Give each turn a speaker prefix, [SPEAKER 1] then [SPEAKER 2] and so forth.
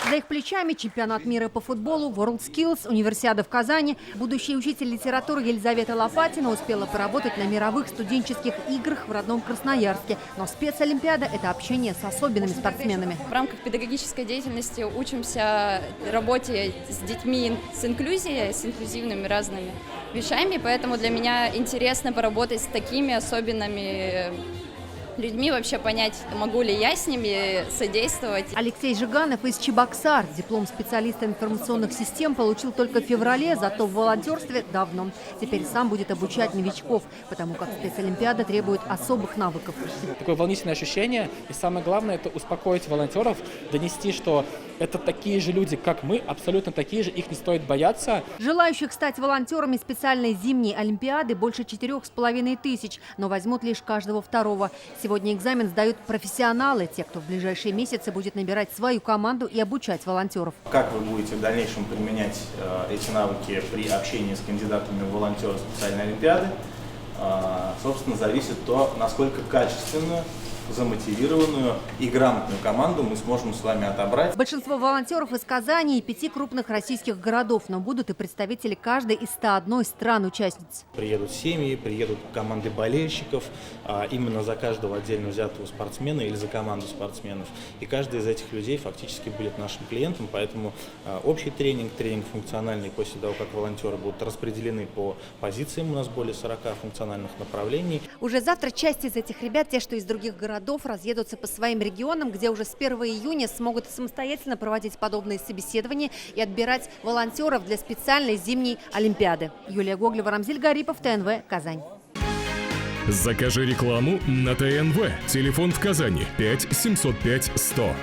[SPEAKER 1] За их плечами чемпионат мира по футболу, WorldSkills, универсиада в Казани. Будущий учитель литературы Елизавета Лопатина успела поработать на мировых студенческих играх в родном Красноярске. Но спецолимпиада – это общение с особенными спортсменами.
[SPEAKER 2] В рамках педагогической деятельности учимся работе с детьми с инклюзией, с инклюзивными разными вещами. Поэтому для меня интересно поработать с такими особенными людьми, вообще понять, могу ли я с ними содействовать.
[SPEAKER 1] Алексей Жиганов из Чебоксар. Диплом специалиста информационных систем получил только в феврале, зато в волонтерстве давно. Теперь сам будет обучать новичков, потому как спецолимпиада требует особых навыков.
[SPEAKER 3] Такое волнительное ощущение, и самое главное – это успокоить волонтеров, донести, что это такие же люди, как мы, абсолютно такие же, их не стоит бояться.
[SPEAKER 1] Желающих стать волонтерами специальной зимней олимпиады больше 4500, но возьмут лишь каждого второго. Сегодня экзамен сдают профессионалы, те, кто в ближайшие месяцы будет набирать свою команду и обучать волонтеров.
[SPEAKER 4] Как вы будете в дальнейшем применять эти навыки при общении с кандидатами в волонтеры специальной олимпиады, собственно, зависит то, насколько качественную, замотивированную и грамотную команду мы сможем с вами отобрать.
[SPEAKER 1] Большинство волонтеров из Казани и 5 крупных российских городов, но будут и представители каждой из 101 стран-участниц.
[SPEAKER 4] Приедут семьи, приедут команды болельщиков, именно за каждого отдельно взятого спортсмена или за команду спортсменов. И каждый из этих людей фактически будет нашим клиентом, поэтому общий тренинг функциональный, после того, как волонтеры будут распределены по позициям, у нас более 40 функциональных направлений.
[SPEAKER 1] Уже завтра часть из этих ребят, те, что из других городов, разъедутся по своим регионам, где уже с 1 июня смогут самостоятельно проводить подобные собеседования и отбирать волонтеров для специальной зимней олимпиады. Юлия Гоглева, Рамзиль Гарипов, ТНВ, Казань.
[SPEAKER 5] Закажи рекламу на ТНВ. Телефон в Казани 5 705 100.